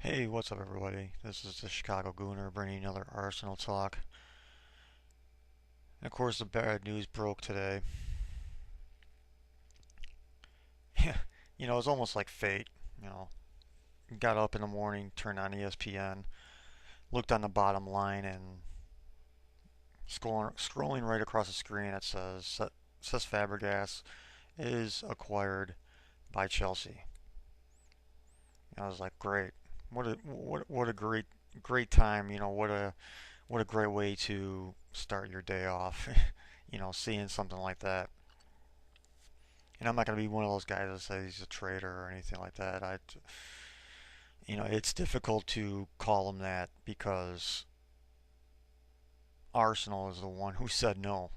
Hey, what's up, everybody? This is the Chicago Gooner bringing another Arsenal talk. And of course, the bad news broke today. You know, it's almost like fate. You know, got up in the morning, turned on ESPN, looked on the bottom line, and scrolling right across the screen, it says Fabregas is acquired by Chelsea. And I was like, great. What a great time. You know, what a great way to start your day off. You know, seeing something like that. And I'm not going to be one of those guys that says he's a traitor or anything like that. It's difficult to call him that because Arsenal is the one who said no.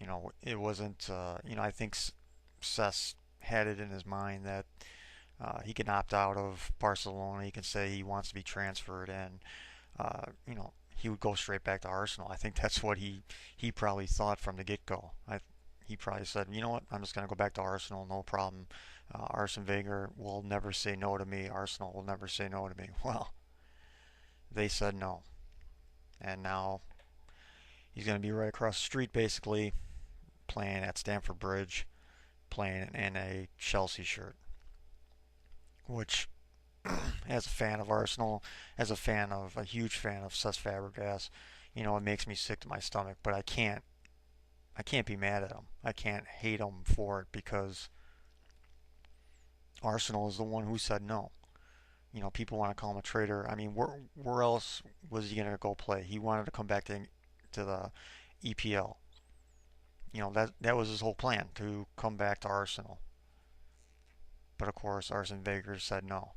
You know, it wasn't. I think Cesc had it in his mind that he can opt out of Barcelona. He can say he wants to be transferred, and he would go straight back to Arsenal. I think that's what he probably thought from the get-go. He probably said, you know what, I'm just going to go back to Arsenal, no problem. Arsene Wenger will never say no to me. Arsenal will never say no to me. Well, they said no, and now he's going to be right across the street, basically playing at Stamford Bridge, playing in a Chelsea shirt, which as a fan of Arsenal, as a huge fan of Cesc Fabregas, it makes me sick to my stomach. But I can't be mad at him. I can't hate him for it because Arsenal is the one who said no. People want to call him a traitor. I mean, where else was he gonna go play? He wanted to come back to the EPL. That was his whole plan to come back to Arsenal. But of course, Arsene Wenger said no.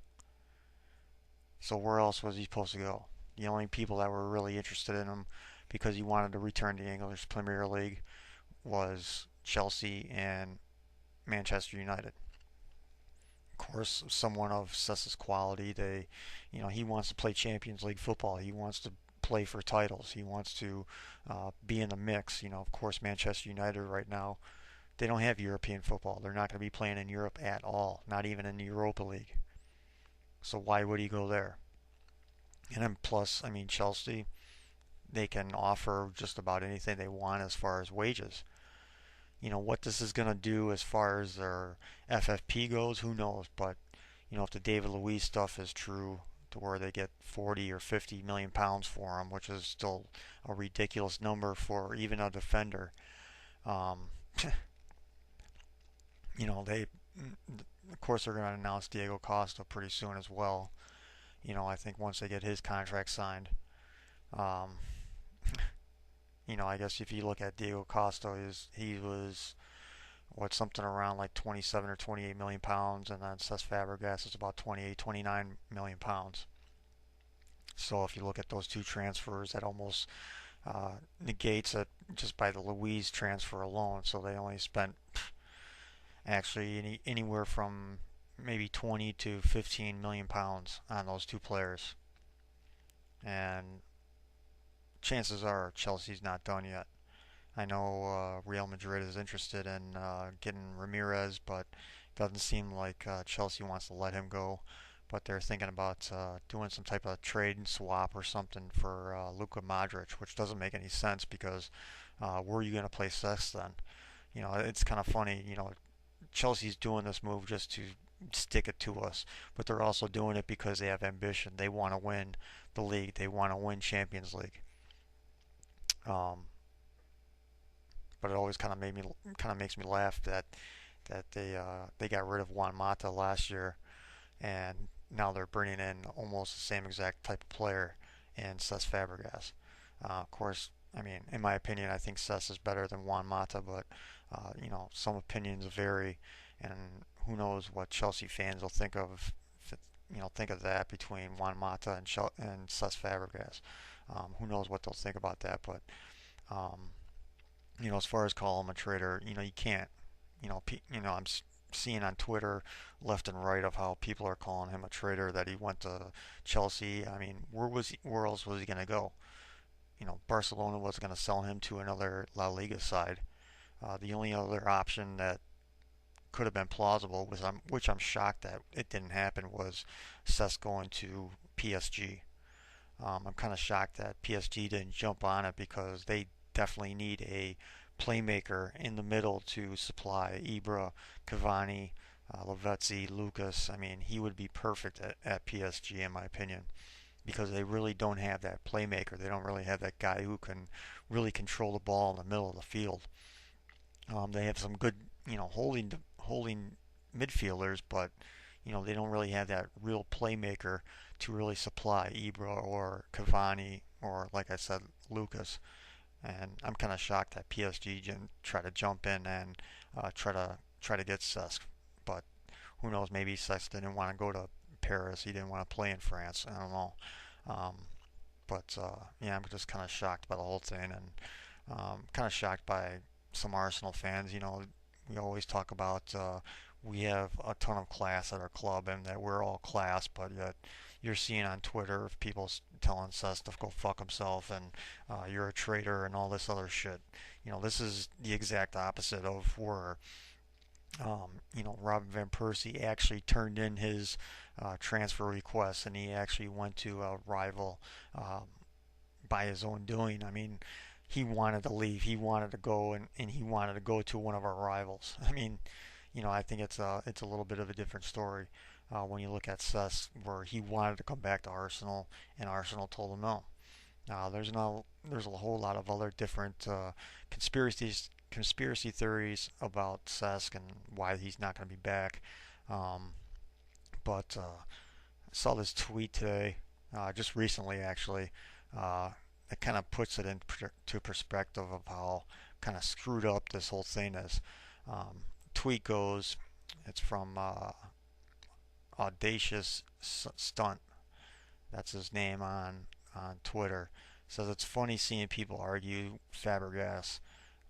So where else was he supposed to go? The only people that were really interested in him because he wanted to return to the English Premier League was Chelsea and Manchester United. Of course, someone of Ces's quality, he wants to play Champions League football. He wants to play for titles. He wants to be in the mix. Of course, Manchester United right now, they don't have European football. They're not going to be playing in Europe at all, not even in the Europa League. So why would he go there? And then plus, I mean, Chelsea, they can offer just about anything they want as far as wages. What this is going to do as far as their FFP goes, who knows? But if the David Luiz stuff is true, to where they get 40 or 50 million pounds for him, which is still a ridiculous number for even a defender. Um, they of course they're going to announce Diego Costa pretty soon as well. I think once they get his contract signed. Um, I guess if you look at Diego Costa, he was something around like 27 or 28 million pounds, and then Cesc Fabregas is about 28, 29 million pounds. So if you look at those two transfers, that almost negates it just by the Luiz transfer alone. So they only spent actually anywhere from maybe 20 to 15 million pounds on those two players. And chances are Chelsea's not done yet. I know Real Madrid is interested in getting Ramirez, but it doesn't seem like Chelsea wants to let him go. But they're thinking about doing some type of trade and swap or something for Luka Modric, which doesn't make any sense because where are you going to play Cesc then? It's kind of funny. Chelsea's doing this move just to stick it to us, but they're also doing it because they have ambition. They want to win the league. They want to win Champions League. Um, but it always kind of makes me laugh that they got rid of Juan Mata last year, and now they're bringing in almost the same exact type of player in Cesc Fabregas. Of course, I mean, in my opinion, I think Cesc is better than Juan Mata, but some opinions vary, and who knows what Chelsea fans will think of that between Juan Mata and Cesc Fabregas. Who knows what they'll think about that, but um, as far as call him a traitor, you can't. I'm seeing on Twitter left and right of how people are calling him a traitor that he went to Chelsea. I mean, where else was he going to go? Barcelona was going to sell him to another La Liga side. The only other option that could have been plausible, which I'm shocked that it didn't happen, was Cesc going to PSG. I'm kind of shocked that PSG didn't jump on it because they definitely need a playmaker in the middle to supply Ibra, Cavani, Lavezzi, Lucas. I mean, he would be perfect at PSG in my opinion because they really don't have that playmaker. They don't really have that guy who can really control the ball in the middle of the field. They have some good, holding midfielders, but they don't really have that real playmaker to really supply Ibra or Cavani or, like I said, Lucas. And I'm kind of shocked that PSG didn't try to jump in and try to get Cesc. But who knows? Maybe Cesc didn't want to go to Paris. He didn't want to play in France. I don't know. Um, but yeah, I'm just kind of shocked by the whole thing, and kind of shocked by some Arsenal fans. We always talk about we have a ton of class at our club and that we're all class, but yet you're seeing on Twitter of people telling Cesc to go fuck himself and you're a traitor and all this other shit. This is the exact opposite of where Robin Van Persie actually turned in his transfer request and he actually went to a rival um, by his own doing. I mean, he wanted to leave. He wanted to go and he wanted to go to one of our rivals. I mean, I think it's a little bit of a different story when you look at Cesc, where he wanted to come back to Arsenal and Arsenal told him no. There's a whole lot of other different conspiracy theories about Cesc and why he's not going to be back. Um, but I saw this tweet today, just recently actually. Uh, it kind of puts it into perspective of how kind of screwed up this whole thing is. Um, Tweet goes, it's from Audacious Stunt. That's his name on Twitter. Says it's funny seeing people argue Fabregas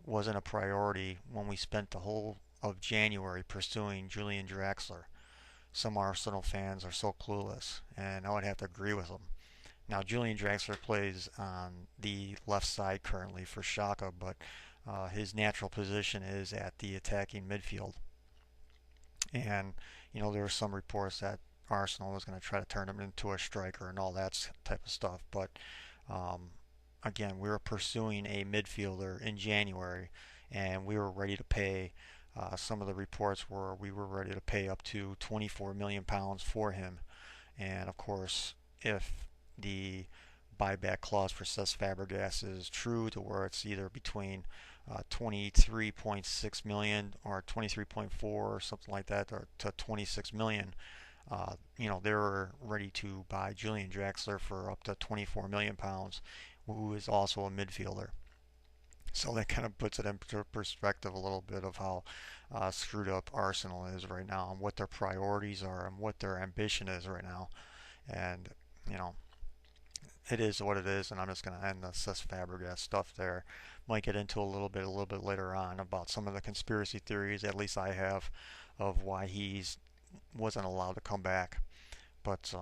wasn't a priority when we spent the whole of January pursuing Julian Draxler. Some Arsenal fans are so clueless, and I would have to agree with them. Now, Julian Draxler plays on the left side currently for Schalke, but his natural position is at the attacking midfield. And, there were some reports that Arsenal was going to try to turn him into a striker and all that type of stuff. But um, again, we were pursuing a midfielder in January, and we were ready to pay. Some of the reports were we were ready to pay up to £24 million for him. And of course, if the buyback clause for Cesc Fabregas is true, to where it's either between 23.6 million or 23.4 or something like that, or to 26 million. They were ready to buy Julian Draxler for up to 24 million pounds, who is also a midfielder. So that kind of puts it into perspective a little bit of how screwed up Arsenal is right now and what their priorities are and what their ambition is right now. And you know, it is what it is, and I'm just going to end the Cesc Fabregas stuff there. Might get into a little bit later on about some of the conspiracy theories, at least I have, of why he's wasn't allowed to come back. But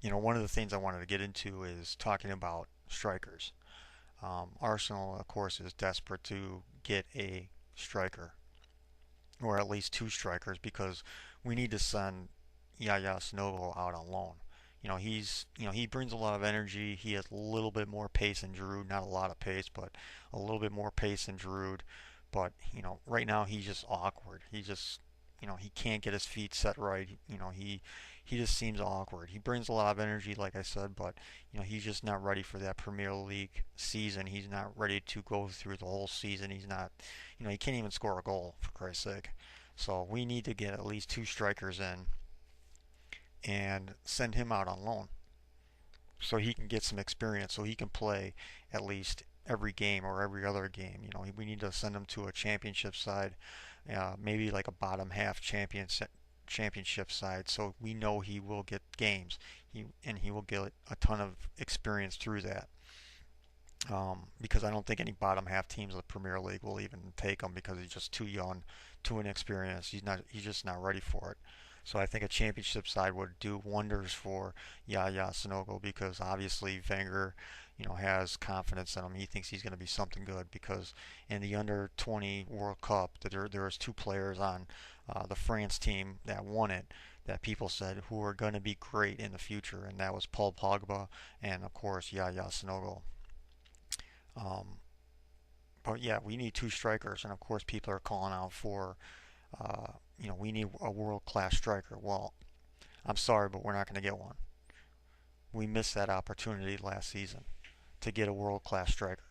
one of the things I wanted to get into is talking about strikers. Arsenal, of course, is desperate to get a striker, or at least two strikers, because we need to send Yaya Sanogo out on loan. He brings a lot of energy. He has a little bit more pace than Giroud, not a lot of pace, but a little bit more pace than Giroud. But right now he's just awkward. He can't get his feet set right. He just seems awkward. He brings a lot of energy, like I said, but he's just not ready for that Premier League season. He's not ready to go through the whole season. He's not, he can't even score a goal, for Christ's sake. So we need to get at least two strikers in and send him out on loan so he can get some experience, so he can play at least every game or every other game. We need to send him to a championship side, maybe like a bottom half championship side, so we know he will get games. He will get a ton of experience through that. Because I don't think any bottom half teams of the Premier League will even take him because he's just too young, too inexperienced. He's just not ready for it. So I think a championship side would do wonders for Yaya Sanogo because obviously Wenger, has confidence in him. He thinks he's going to be something good because in the under 20 World Cup, there was two players on the France team that won it that people said who are going to be great in the future, and that was Paul Pogba and of course Yaya Sanogo. Um, but yeah, we need two strikers, and of course people are calling out for we need a world class striker. Well, I'm sorry, but we're not going to get one. We missed that opportunity last season to get a world class striker.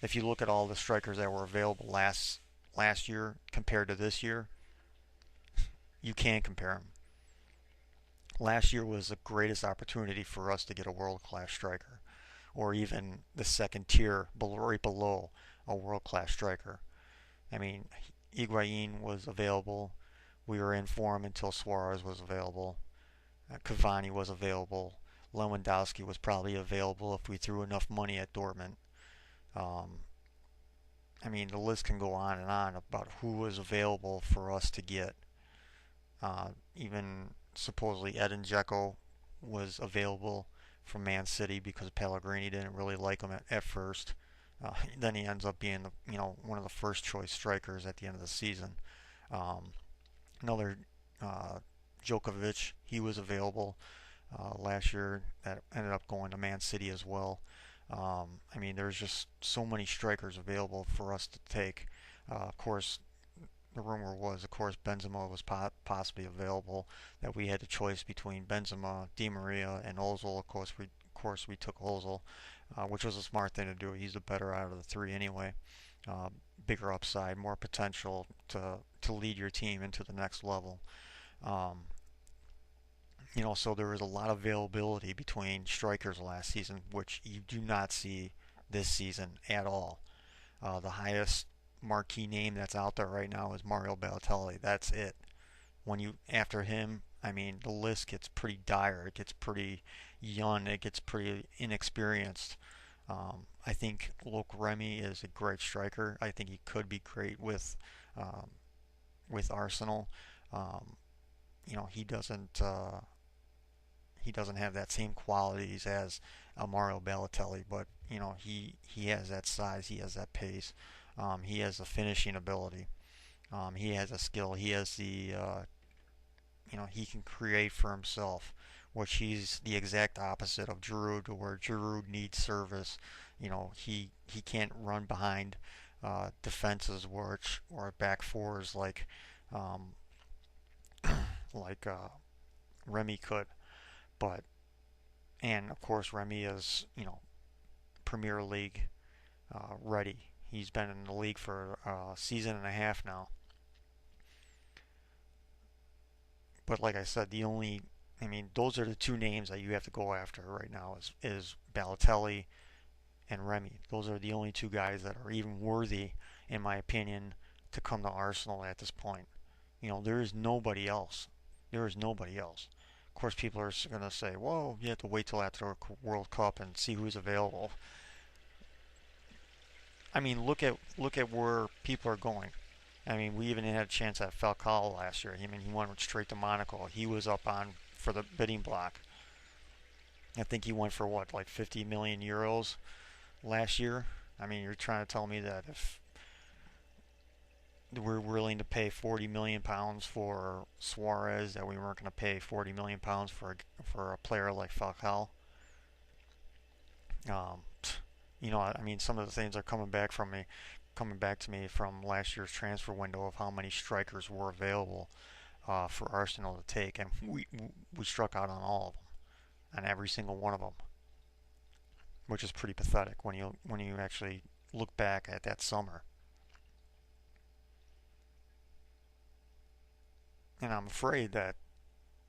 If you look at all the strikers that were available last year compared to this year, you can't compare them. Last year was the greatest opportunity for us to get a world class striker, or even the second tier right below a world class striker. I mean, Higuain was available. We were in for him until Suarez was available. Cavani was available. Lewandowski was probably available if we threw enough money at Dortmund. Um, I mean, the list can go on and on about who was available for us to get. Even supposedly Edin Dzeko was available from Man City because Pellegrini didn't really like him at first. Then he ends up being one of the first choice strikers at the end of the season. Um, Another Djokovic, he was available last year. That ended up going to Man City as well. I mean, there's just so many strikers available for us to take. Of course, the rumor was, of course, Benzema was possibly available. That we had the choice between Benzema, Di Maria, and Ozil. Of course we took Ozil, which was a smart thing to do. He's the better out of the three anyway. Uh, Bigger upside, more potential to lead your team into the next level. Um, so there was a lot of availability between strikers last season, which you do not see this season at all. The highest marquee name that's out there right now is Mario Balotelli. That's it. When you after him, I mean, the list gets pretty dire. It gets pretty young. It gets pretty inexperienced. I think Luke Remy is a great striker. I think he could be great um, with Arsenal. Um, he doesn't have that same qualities as Mario Balotelli, but he has that size, he has that pace, he has the finishing ability, he has a skill, he has he can create for himself, which he's the exact opposite of Giroud, where Giroud needs service. He can't run behind defenses or back fours um, like Remy could. But and of course Remy is Premier League ready. He's been in the league for a season and a half now. But like I said, those are the two names that you have to go after right now is Balotelli and Remy. Those are the only two guys that are even worthy, in my opinion, to come to Arsenal at this point. There is nobody else. There is nobody else. Of course, people are going to say, "Well, you have to wait till after the World Cup and see who's available." I mean, look at where people are going. I mean, we even had a chance at Falcao last year. I mean, he went straight to Monaco. He was up on for the bidding block. I think he went for what, like 50 million euros last year. I mean, you're trying to tell me that if we're willing to pay 40 million pounds for Suarez, that we weren't going to pay 40 million pounds for a player like Falcao. Um, I mean, some of the things are coming back to me from last year's transfer window of how many strikers were available for Arsenal to take, and we struck out on all of them, on every single one of them, which is pretty pathetic when you actually look back at that summer. And I'm afraid that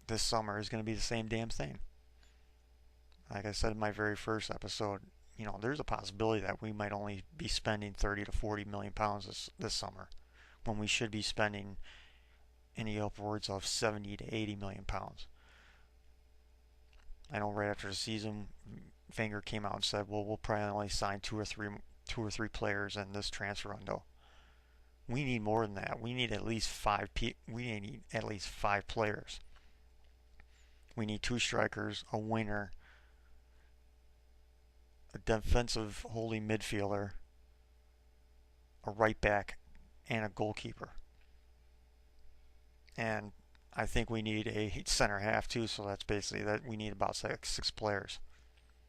this summer is going to be the same damn thing. Like I said in my very first episode, there's a possibility that we might only be spending 30 to 40 million pounds this summer when we should be spending in the upwards of 70 to 80 million pounds. I know right after the season, Wenger came out and said, "Well, we'll probably only sign two or three players in this transfer window." We need more than that. We need at least we need at least five players. We need two strikers, a winger, a defensive holding midfielder, a right back, and a goalkeeper. And I think we need a center half too. So that's basically that. We need about six players,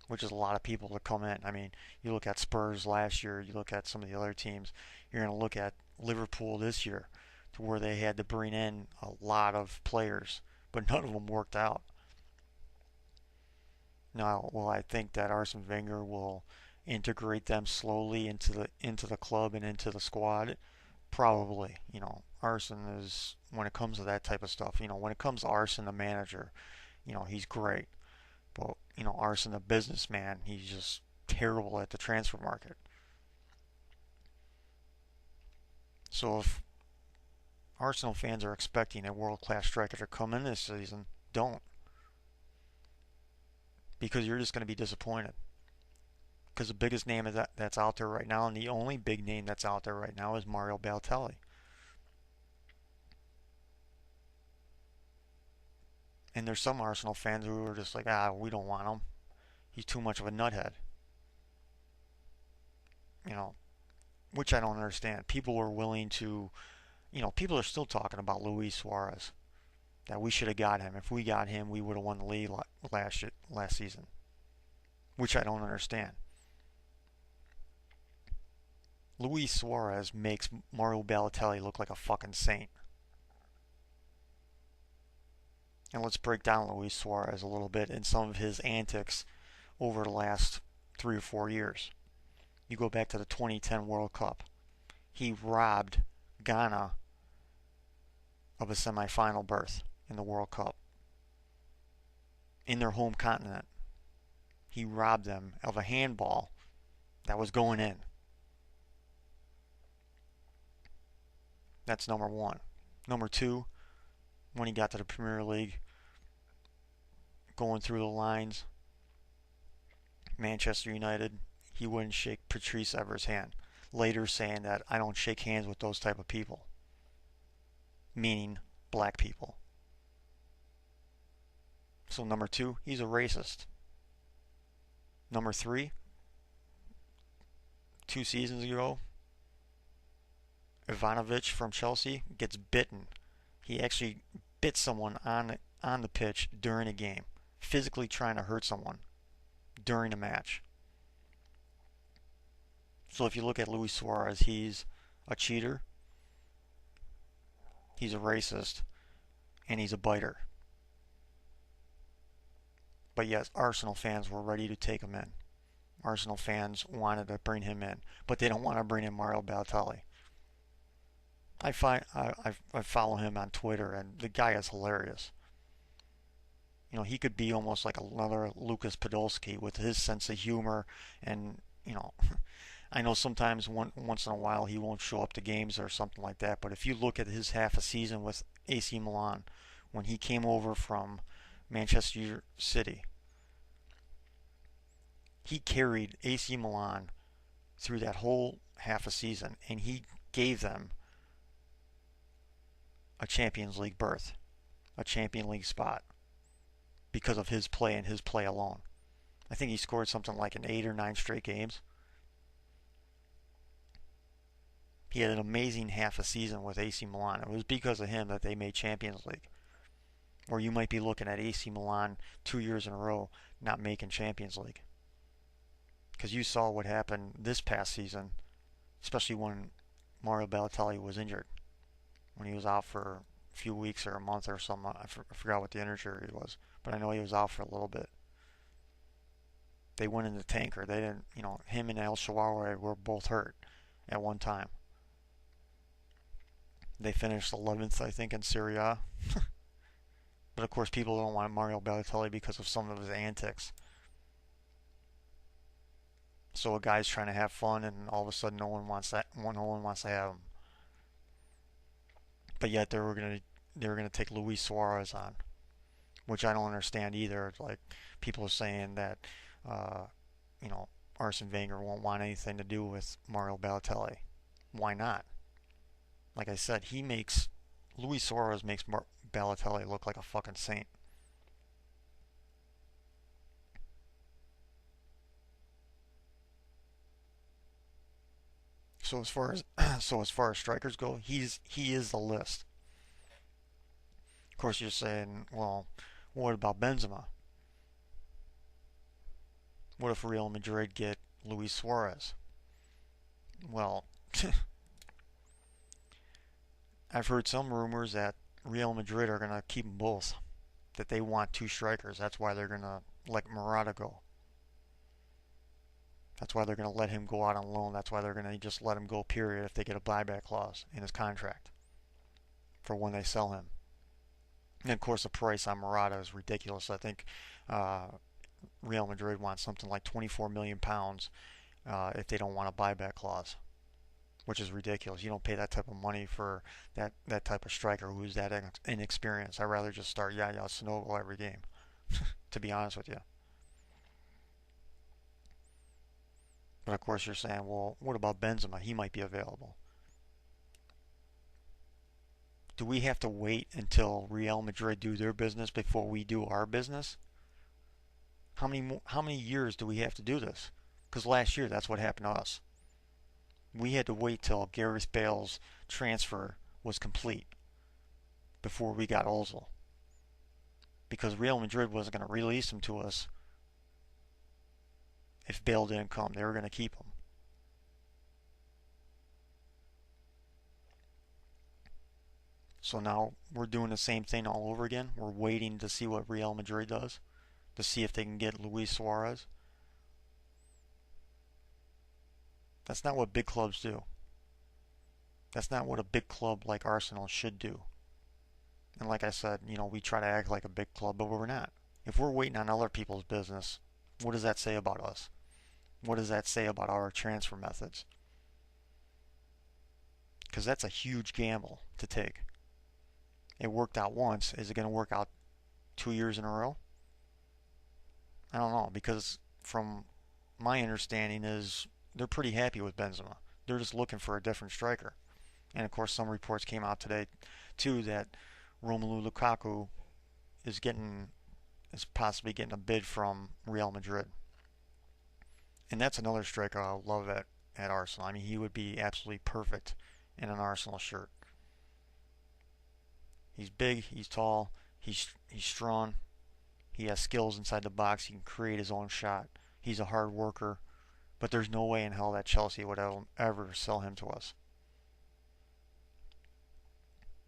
which is a lot of people to come in. I mean, you look at Spurs last year, you look at some of the other teams, you're going to look at Liverpool this year, to where they had to bring in a lot of players, but none of them worked out. Now, will I think that Arsene Wenger will integrate them slowly into the club and into the squad? Probably. Arsene is, when it comes to that type of stuff. When it comes to Arsene, the manager, he's great. But Arsene, the businessman, he's just terrible at the transfer market. So if Arsenal fans are expecting a world-class striker to come in this season, don't, because you're just going to be disappointed. Because the biggest name that's out there right now, and the only big name that's out there right now, is Mario Balotelli. And there's some Arsenal fans who are just like, we don't want him. He's too much of a nuthead. Which I don't understand. People are willing to, people are still talking about Luis Suarez. That we should have got him. If we got him, we would have won the league last season. Which I don't understand. Luis Suarez makes Mario Balotelli look like a fucking saint. And let's break down Luis Suarez a little bit and some of his antics over the last 3 or 4 years. You go back to the 2010 World Cup. He robbed Ghana of a semifinal berth in the World Cup. In their home continent. He robbed them of a handball that was going in. That's number one. Number two, when he got to the Premier League, going through the lines, Manchester United, he wouldn't shake Patrice Evra's hand. Later saying that I don't shake hands with those type of people. Meaning black people. So number two, he's a racist. Number three, 2 seasons ago, Ivanovic from Chelsea gets bitten. He actually bit someone on the pitch during a game, physically trying to hurt someone during a match. So if you look at Luis Suarez, he's a cheater, he's a racist, and he's a biter. But yes, Arsenal fans were ready to take him in. Arsenal fans wanted to bring him in, but they don't want to bring in Mario Balotelli. I follow him on Twitter, and the guy is hilarious. He could be almost like another Lucas Podolski with his sense of humor, and I know sometimes once in a while he won't show up to games or something like that, but if you look at his half a season with AC Milan, when he came over from Manchester City, he carried AC Milan through that whole half a season, and he gave them a Champions League berth, a Champions League spot, because of his play and his play alone. I think he scored something like in 8 or 9 straight games. He had an amazing half a season with AC Milan. It was because of him that they made Champions League. Or you might be looking at AC Milan 2 years in a row not making Champions League. Because you saw what happened this past season, especially when Mario Balotelli was injured. When he was out for a few weeks or a month or something. I forgot what the injury was. But I know he was out for a little bit. They went in the tanker. They didn't, him and El Shaarawy were both hurt at one time. They finished 11th, I think, in Serie A. But of course, people don't want Mario Balotelli because of some of his antics. So a guy's trying to have fun, and all of a sudden, no one wants that. No one wants to have him. But yet they were gonna take Luis Suarez on, which I don't understand either. Like people are saying that, Arsene Wenger won't want anything to do with Mario Balotelli. Why not? Like I said, Luis Suarez makes Balotelli look like a fucking saint. So as far as strikers go, he is the list. Of course, you're saying, well, what about Benzema? What if Real Madrid get Luis Suarez? Well, I've heard some rumors that Real Madrid are going to keep them both. That they want two strikers. That's why they're going to let Morata go. That's why they're going to let him go out on loan. That's why they're going to just let him go, period, if they get a buyback clause in his contract for when they sell him. And of course, the price on Morata is ridiculous. I think uh, Real Madrid wants something like 24 million pounds if they don't want a buyback clause, which is ridiculous. You don't pay that type of money for that type of striker who's that inexperienced. I'd rather just start Yaya Sanogo every game, to be honest with you. But of course, you're saying, well, what about Benzema? He might be available. Do we have to wait until Real Madrid do their business before we do our business? How many years do we have to do this? Because last year, that's what happened to us. We had to wait till Gareth Bale's transfer was complete before we got Ozil. Because Real Madrid wasn't going to release him to us if Bale didn't come. They were going to keep him. So now we're doing the same thing all over again. We're waiting to see what Real Madrid does, to see if they can get Luis Suarez. That's not what big clubs do. That's not what a big club like Arsenal should do. And like I said, we try to act like a big club, but we're not. If we're waiting on other people's business, what does that say about us? What does that say about our transfer methods? Because that's a huge gamble to take. It worked out once. Is it going to work out 2 years in a row? I don't know, because from my understanding is they're pretty happy with Benzema. They're just looking for a different striker. And of course, some reports came out today too that Romelu Lukaku is possibly getting a bid from Real Madrid. And that's another striker I love at Arsenal. I mean, he would be absolutely perfect in an Arsenal shirt. He's big, he's tall, he's strong, he has skills inside the box, he can create his own shot. He's a hard worker, but there's no way in hell that Chelsea would ever sell him to us.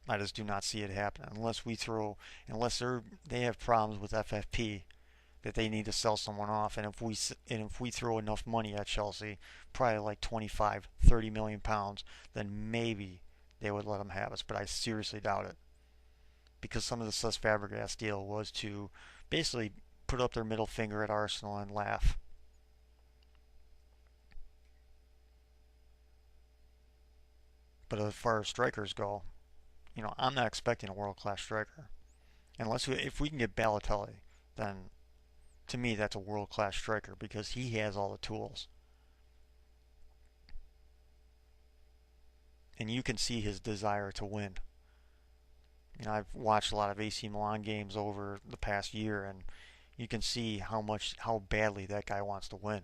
I just do not see it happen unless they have problems with FFP that they need to sell someone off, and if we throw enough money at Chelsea, probably like 25, 30 million pounds, then maybe they would let him have us, but I seriously doubt it. Because some of the Cesc Fabregas deal was to basically put up their middle finger at Arsenal and laugh. But as far as strikers go, I'm not expecting a world-class striker. If we can get Balotelli, then to me that's a world-class striker because he has all the tools. And you can see his desire to win. I've watched a lot of AC Milan games over the past year, and you can see how badly that guy wants to win.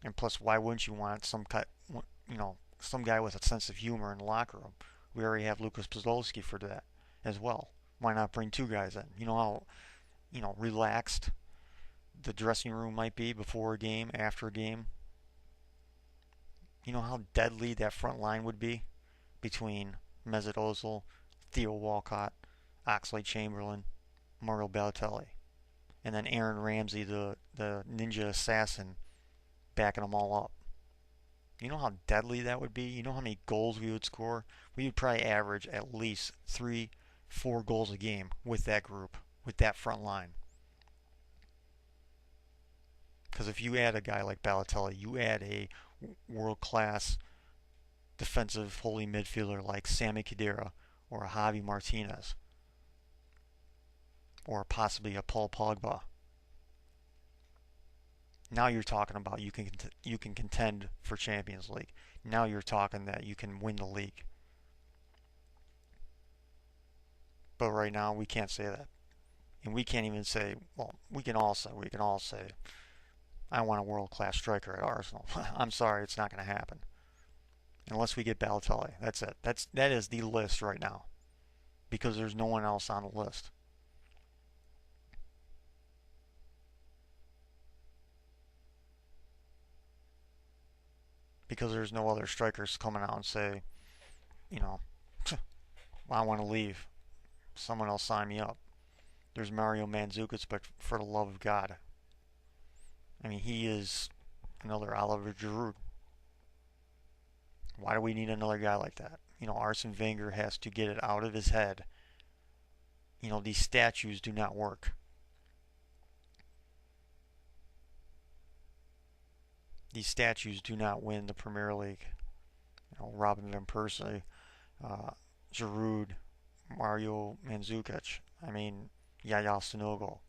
And plus, why wouldn't you want some guy with a sense of humor in the locker room? We already have Lucas Podolski for that as well. Why not bring two guys in? You know how relaxed the dressing room might be before a game, after a game. You know how deadly that front line would be between Mesut Ozil, Theo Walcott, Oxlade-Chamberlain, Mario Balotelli, and then Aaron Ramsey, the ninja assassin, backing them all up. You know how deadly that would be? You know how many goals we would score? We would probably average at least 3, 4 goals a game with that group, with that front line. Because if you add a guy like Balotelli, you add a world-class defensive holding midfielder like Sami Khedira or a Javi Martinez or possibly a Paul Pogba. Now you're talking about you can contend for Champions League. Now you're talking that you can win the league. But right now we can't say that, and we can't even say. Well, we can all say I want a world class striker at Arsenal. I'm sorry, it's not going to happen unless we get Balotelli. That's it. That is the list right now because there's no one else on the list. Because there's no other strikers coming out and say, you know, I want to leave. Someone else sign me up. There's Mario Mandzukic, but for the love of God, I mean, he is another Oliver Giroud. Why do we need another guy like that? Arsene Wenger has to get it out of his head. These statues do not work. These statues do not win the Premier League. Robin van Persie, Giroud, Mario Mandzukic. I mean, Yaya Sanogo.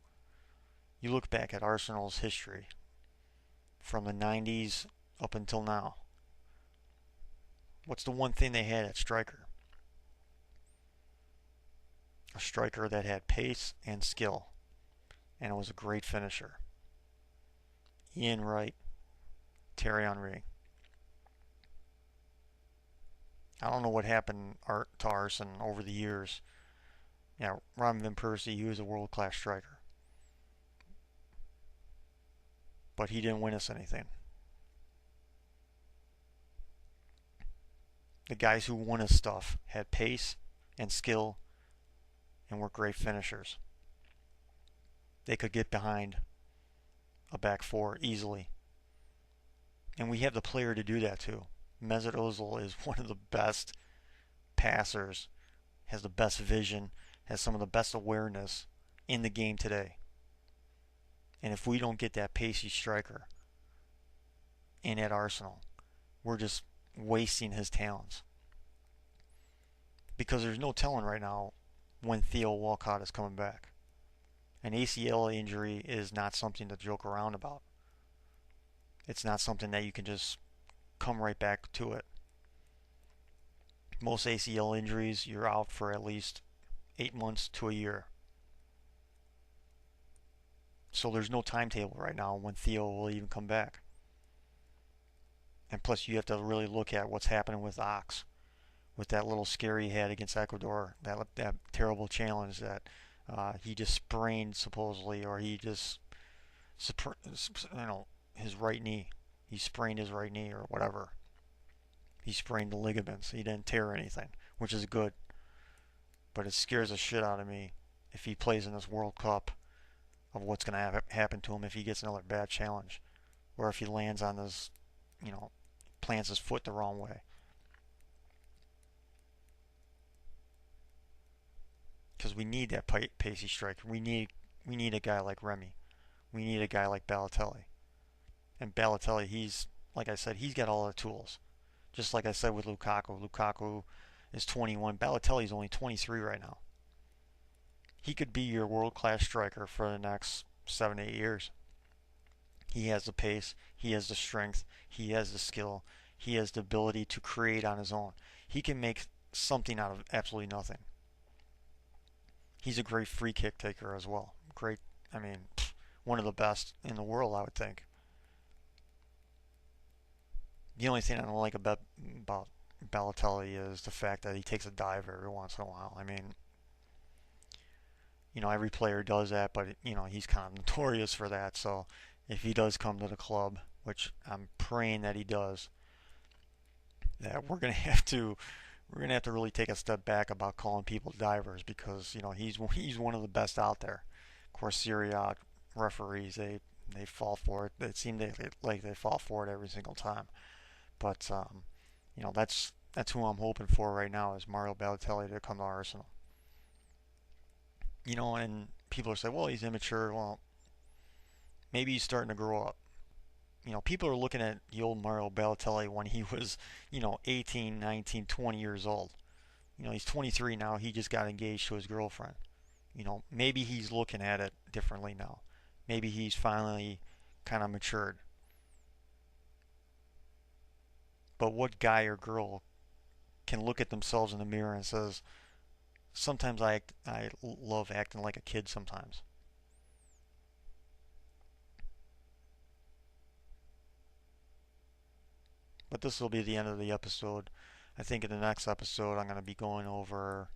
You look back at Arsenal's history from the 90s up until now. What's the one thing they had at striker? A striker that had pace and skill, and it was a great finisher. Ian Wright, Thierry Henry. I don't know what happened to Arsene over the years. Robin van Persie, he was a world-class striker. But he didn't win us anything. The guys who won us stuff had pace and skill and were great finishers. They could get behind a back four easily. And we have the player to do that too. Mesut Ozil is one of the best passers, has the best vision, has some of the best awareness in the game today. And if we don't get that pacey striker in at Arsenal, we're just wasting his talents. Because there's no telling right now when Theo Walcott is coming back. An ACL injury is not something to joke around about. It's not something that you can just come right back to it. Most ACL injuries, you're out for at least 8 months to a year. So there's no timetable right now when Theo will even come back. And plus you have to really look at what's happening with Ox. With that little scare he had against Ecuador. That terrible challenge that he just sprained supposedly, or he just, his right knee. He sprained his right knee or whatever. He sprained the ligaments. He didn't tear anything, which is good. But it scares the shit out of me if he plays in this World Cup of what's going to happen to him if he gets another bad challenge. Or if he lands on this, plants his foot the wrong way. Because we need that pacey striker. We need a guy like Remy. We need a guy like Balotelli. And Balotelli, like I said, he's got all the tools. Just like I said with Lukaku. Lukaku is 21. Balotelli's only 23 right now. He could be your world-class striker for the next 7-8 years. He has the pace. He has the strength. He has the skill. He has the ability to create on his own. He can make something out of absolutely nothing. He's a great free kick taker as well. One of the best in the world, I would think. The only thing I don't like about Balotelli is the fact that he takes a dive every once in a while. Every player does that, but he's kind of notorious for that. So if he does come to the club, which I'm praying that he does, that we're gonna have to really take a step back about calling people divers, because he's one of the best out there. Of course, Serie A referees, they fall for it. It seems like they fall for it every single time. But that's who I'm hoping for right now, is Mario Balotelli to come to Arsenal. And people are saying, well, he's immature. Well, maybe he's starting to grow up. People are looking at the old Mario Balotelli when he was, 18, 19, 20 years old. He's 23 now. He just got engaged to his girlfriend. Maybe he's looking at it differently now. Maybe he's finally kind of matured. But what guy or girl can look at themselves in the mirror and says, sometimes I love acting like a kid sometimes. But this will be the end of the episode. I think in the next episode I'm going to be going over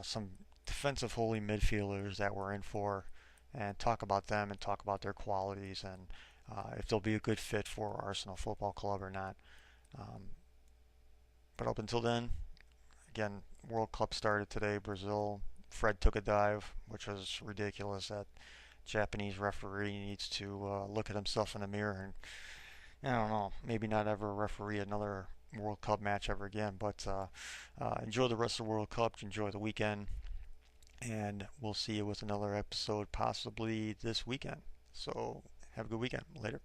some defensive holding midfielders that we're in for and talk about them and talk about their qualities and if they'll be a good fit for Arsenal Football Club or not. Um, but up until then, again, World Cup started today. Brazil. Fred took a dive, which was ridiculous. That Japanese referee needs to look at himself in the mirror and I don't know, maybe not ever referee another World Cup match ever again. But enjoy the rest of the World Cup. Enjoy the weekend, and we'll see you with another episode possibly this weekend. So have a good weekend. Later.